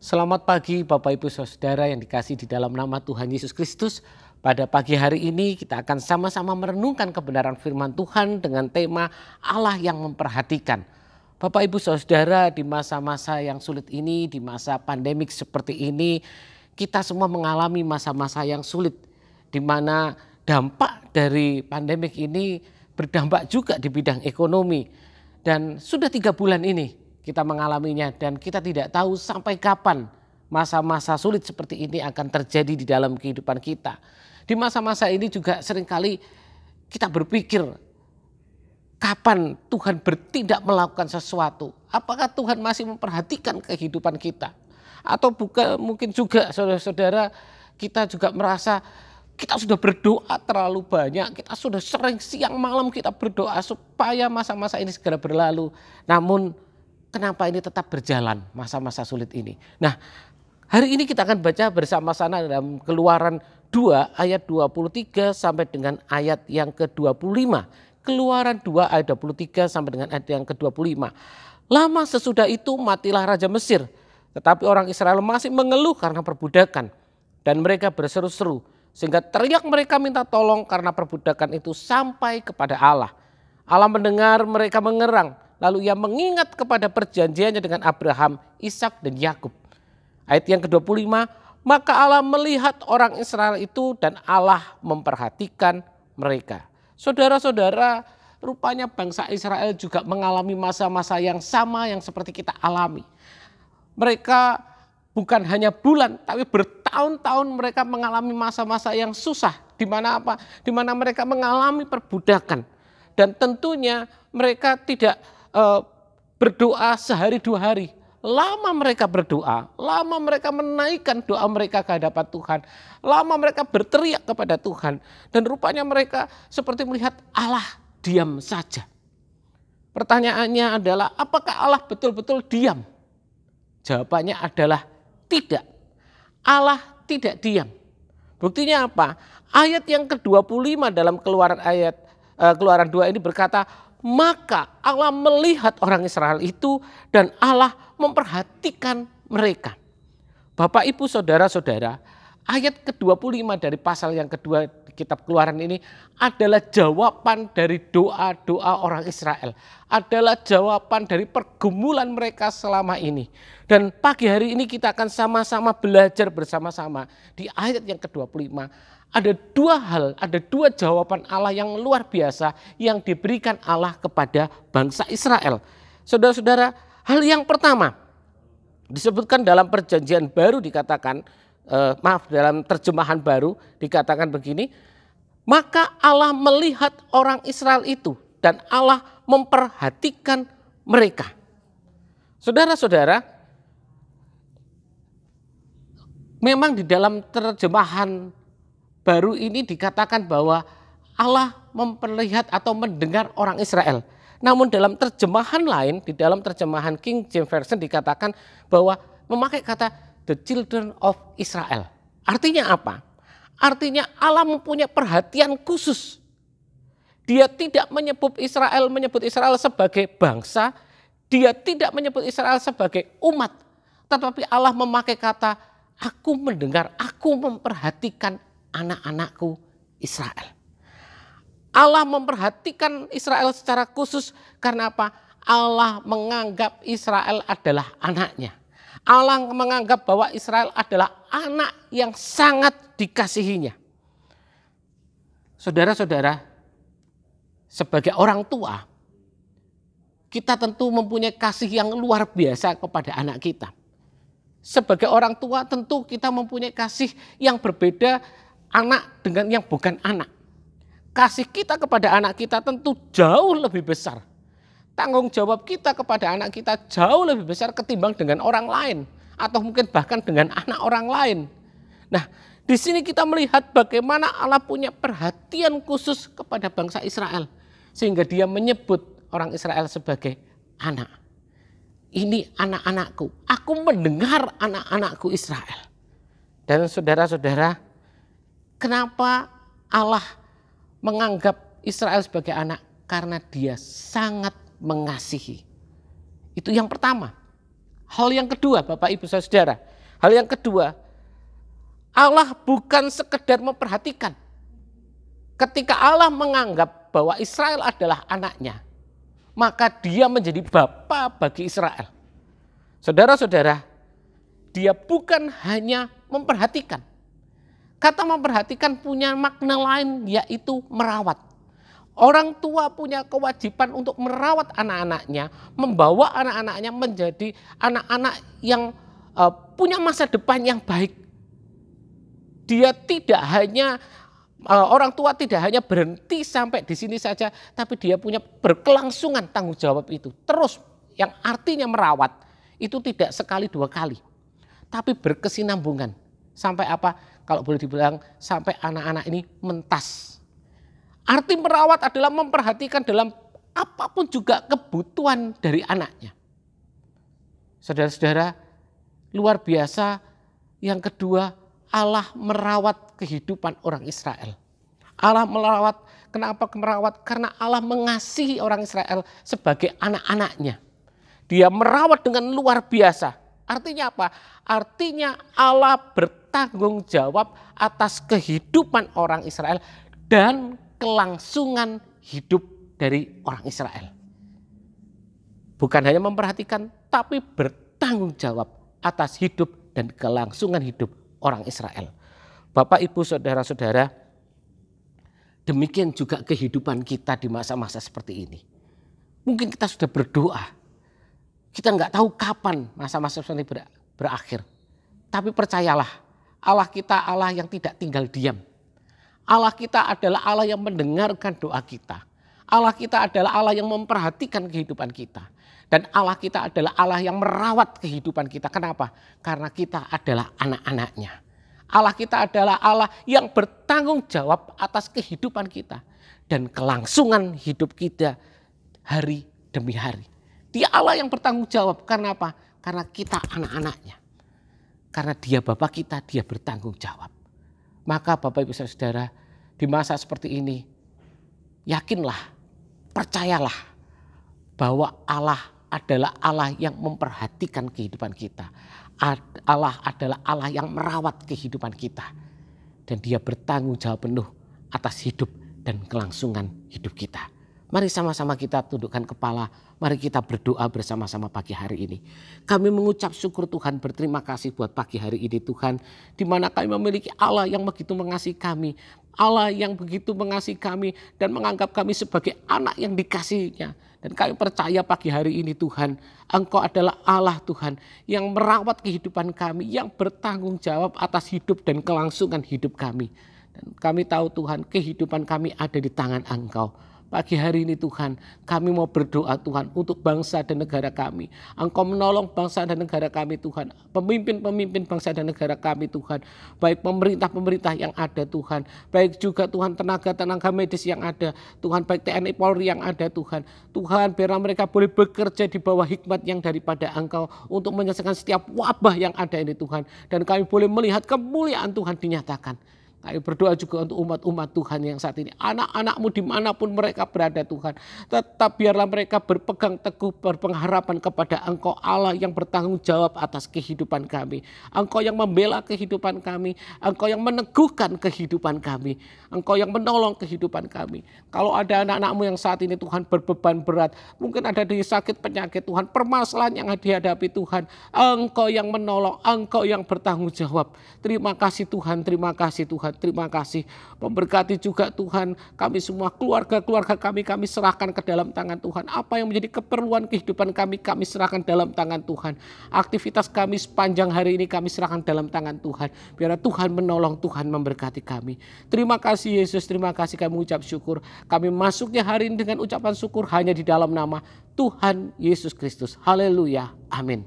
Selamat pagi Bapak Ibu Saudara yang dikasih di dalam nama Tuhan Yesus Kristus. Pada pagi hari ini kita akan sama-sama merenungkan kebenaran firman Tuhan dengan tema Allah yang memperhatikan. Bapak Ibu Saudara, di masa-masa yang sulit ini, di masa pandemik seperti ini, kita semua mengalami masa-masa yang sulit, di mana dampak dari pandemik ini berdampak juga di bidang ekonomi. Dan sudah 3 bulan ini kita mengalaminya dan kita tidak tahu sampai kapan masa-masa sulit seperti ini akan terjadi di dalam kehidupan kita. Di masa-masa ini juga seringkali kita berpikir kapan Tuhan bertindak melakukan sesuatu. Apakah Tuhan masih memperhatikan kehidupan kita? Atau bukan, mungkin juga saudara-saudara kita juga merasa kita sudah berdoa terlalu banyak, kita sudah sering siang malam kita berdoa supaya masa-masa ini segera berlalu. Namun kenapa ini tetap berjalan masa-masa sulit ini? Nah, hari ini kita akan baca bersama-sama dalam Keluaran 2 ayat 23 sampai dengan ayat yang ke-25. Keluaran 2 ayat 23 sampai dengan ayat yang ke-25. Lama sesudah itu matilah Raja Mesir, tetapi orang Israel masih mengeluh karena perbudakan. Dan mereka berseru-seru, sehingga teriak mereka minta tolong karena perbudakan itu sampai kepada Allah. Allah mendengar mereka mengerang. Lalu ia mengingat kepada perjanjiannya dengan Abraham, Ishak dan Yakub. Ayat yang ke-25, maka Allah melihat orang Israel itu dan Allah memperhatikan mereka. Saudara-saudara, rupanya bangsa Israel juga mengalami masa-masa yang sama yang seperti kita alami. Mereka bukan hanya bulan, tapi bertahun-tahun mereka mengalami masa-masa yang susah. Di mana apa? Di mana mereka mengalami perbudakan. Dan tentunya mereka tidak berdoa sehari 2 hari. Lama mereka berdoa, lama mereka menaikkan doa mereka ke hadapan Tuhan, lama mereka berteriak kepada Tuhan. Dan rupanya mereka seperti melihat Allah diam saja. Pertanyaannya adalah, apakah Allah betul-betul diam? Jawabannya adalah tidak. Allah tidak diam. Buktinya apa? Ayat yang ke-25 dalam Keluaran 2 ini berkata, maka Allah melihat orang Israel itu dan Allah memperhatikan mereka. Bapak Ibu Saudara-saudara, ayat ke-25 dari pasal yang kedua di kitab Keluaran ini adalah jawaban dari doa-doa orang Israel. Adalah jawaban dari pergumulan mereka selama ini. Dan pagi hari ini kita akan sama-sama belajar bersama-sama di ayat yang ke-25. Ada 2 hal, ada 2 jawaban Allah yang luar biasa yang diberikan Allah kepada bangsa Israel. Saudara-saudara, hal yang pertama disebutkan dalam perjanjian baru dikatakan, dalam terjemahan baru dikatakan begini, maka Allah melihat orang Israel itu dan Allah memperhatikan mereka. Saudara-saudara, memang di dalam terjemahan baru ini dikatakan bahwa Allah memperlihat atau mendengar orang Israel. Namun dalam terjemahan lain, di dalam terjemahan King James Version dikatakan bahwa memakai kata the children of Israel. Artinya apa? Artinya Allah mempunyai perhatian khusus. Dia tidak menyebut Israel sebagai bangsa, dia tidak menyebut Israel sebagai umat. Tetapi Allah memakai kata, aku mendengar, aku memperhatikan anak-anakku Israel. Allah memperhatikan Israel secara khusus karena apa? Allah menganggap Israel adalah anaknya. Allah menganggap bahwa Israel adalah anak yang sangat dikasihinya. Saudara-saudara, sebagai orang tua, kita tentu mempunyai kasih yang luar biasa kepada anak kita. Sebagai orang tua tentu kita mempunyai kasih yang berbeda anak dengan yang bukan anak. Kasih kita kepada anak kita tentu jauh lebih besar. Tanggung jawab kita kepada anak kita jauh lebih besar ketimbang dengan orang lain. Atau mungkin bahkan dengan anak orang lain. Nah, di sini kita melihat bagaimana Allah punya perhatian khusus kepada bangsa Israel. Sehingga dia menyebut orang Israel sebagai anak. Ini anak-anakku. Aku mendengar anak-anakku Israel. Dan saudara-saudara, kenapa Allah menganggap Israel sebagai anak? Karena dia sangat mengasihi. Itu yang pertama. Hal yang kedua, Bapak Ibu Saudara, Hal yang kedua, Allah bukan sekedar memperhatikan. Ketika Allah menganggap bahwa Israel adalah anaknya, maka dia menjadi bapa bagi Israel. Saudara-saudara, dia bukan hanya memperhatikan. Kata memperhatikan punya makna lain, yaitu merawat. Orang tua punya kewajiban untuk merawat anak-anaknya, membawa anak-anaknya menjadi anak-anak yang punya masa depan yang baik. Dia tidak hanya, orang tua tidak hanya berhenti sampai di sini saja, tapi dia punya berkelangsungan tanggung jawab itu. Terus yang artinya merawat itu tidak sekali dua kali, tapi berkesinambungan. Sampai apa? Kalau boleh dibilang sampai anak-anak ini mentas. Arti merawat adalah memperhatikan dalam apapun juga kebutuhan dari anaknya. Saudara-saudara, luar biasa. Yang kedua, Allah merawat kehidupan orang Israel. Allah merawat, kenapa merawat? Karena Allah mengasihi orang Israel sebagai anak-anaknya. Dia merawat dengan luar biasa. Artinya apa? Artinya Allah bertanggung jawab atas kehidupan orang Israel dan kelangsungan hidup dari orang Israel. Bukan hanya memperhatikan, tapi bertanggung jawab atas hidup dan kelangsungan hidup orang Israel. Bapak, Ibu, saudara-saudara, demikian juga kehidupan kita di masa-masa seperti ini. Mungkin kita sudah berdoa. Kita nggak tahu kapan masa-masa ini berakhir. Tapi percayalah, Allah kita Allah yang tidak tinggal diam. Allah kita adalah Allah yang mendengarkan doa kita. Allah kita adalah Allah yang memperhatikan kehidupan kita. Dan Allah kita adalah Allah yang merawat kehidupan kita. Kenapa? Karena kita adalah anak-anaknya. Allah kita adalah Allah yang bertanggung jawab atas kehidupan kita. Dan kelangsungan hidup kita hari demi hari. Dia Allah yang bertanggung jawab. Karena apa? Karena kita anak-anaknya. Karena dia Bapa kita, dia bertanggung jawab. Maka Bapak, Ibu, Saudara, di masa seperti ini, yakinlah, percayalah bahwa Allah adalah Allah yang memperhatikan kehidupan kita. Allah adalah Allah yang merawat kehidupan kita. Dan dia bertanggung jawab penuh atas hidup dan kelangsungan hidup kita. Mari sama-sama kita tundukkan kepala, mari kita berdoa bersama-sama pagi hari ini. Kami mengucap syukur Tuhan, berterima kasih buat pagi hari ini Tuhan. Di mana kami memiliki Allah yang begitu mengasihi kami. Allah yang begitu mengasihi kami dan menganggap kami sebagai anak yang dikasihinya. Dan kami percaya pagi hari ini Tuhan, Engkau adalah Allah Tuhan yang merawat kehidupan kami, yang bertanggung jawab atas hidup dan kelangsungan hidup kami. Dan kami tahu Tuhan, kehidupan kami ada di tangan Engkau. Pagi hari ini Tuhan, kami mau berdoa Tuhan untuk bangsa dan negara kami. Engkau menolong bangsa dan negara kami Tuhan. Pemimpin-pemimpin bangsa dan negara kami Tuhan. Baik pemerintah-pemerintah yang ada Tuhan. Baik juga Tuhan tenaga-tenaga medis yang ada. Tuhan baik TNI Polri yang ada Tuhan. Tuhan biarlah mereka boleh bekerja di bawah hikmat yang daripada Engkau. Untuk menyelesaikan setiap wabah yang ada ini Tuhan. Dan kami boleh melihat kemuliaan Tuhan dinyatakan. Kami berdoa juga untuk umat-umat Tuhan yang saat ini. Anak-anakmu dimanapun mereka berada Tuhan. Tetap biarlah mereka berpegang teguh berpengharapan kepada Engkau Allah yang bertanggung jawab atas kehidupan kami. Engkau yang membela kehidupan kami. Engkau yang meneguhkan kehidupan kami. Engkau yang menolong kehidupan kami. Kalau ada anak-anakmu yang saat ini Tuhan berbeban berat. Mungkin ada di sakit penyakit Tuhan. Permasalahan yang dihadapi Tuhan. Engkau yang menolong. Engkau yang bertanggung jawab. Terima kasih Tuhan. Terima kasih Tuhan. Terima kasih. Memberkati juga Tuhan kami semua, keluarga-keluarga kami serahkan ke dalam tangan Tuhan. Apa yang menjadi keperluan kehidupan kami serahkan dalam tangan Tuhan. Aktivitas kami sepanjang hari ini kami serahkan dalam tangan Tuhan. Biar Tuhan menolong, Tuhan memberkati kami. Terima kasih Yesus, terima kasih kami ucap syukur. Kami masuknya hari ini dengan ucapan syukur hanya di dalam nama Tuhan Yesus Kristus. Haleluya. Amin.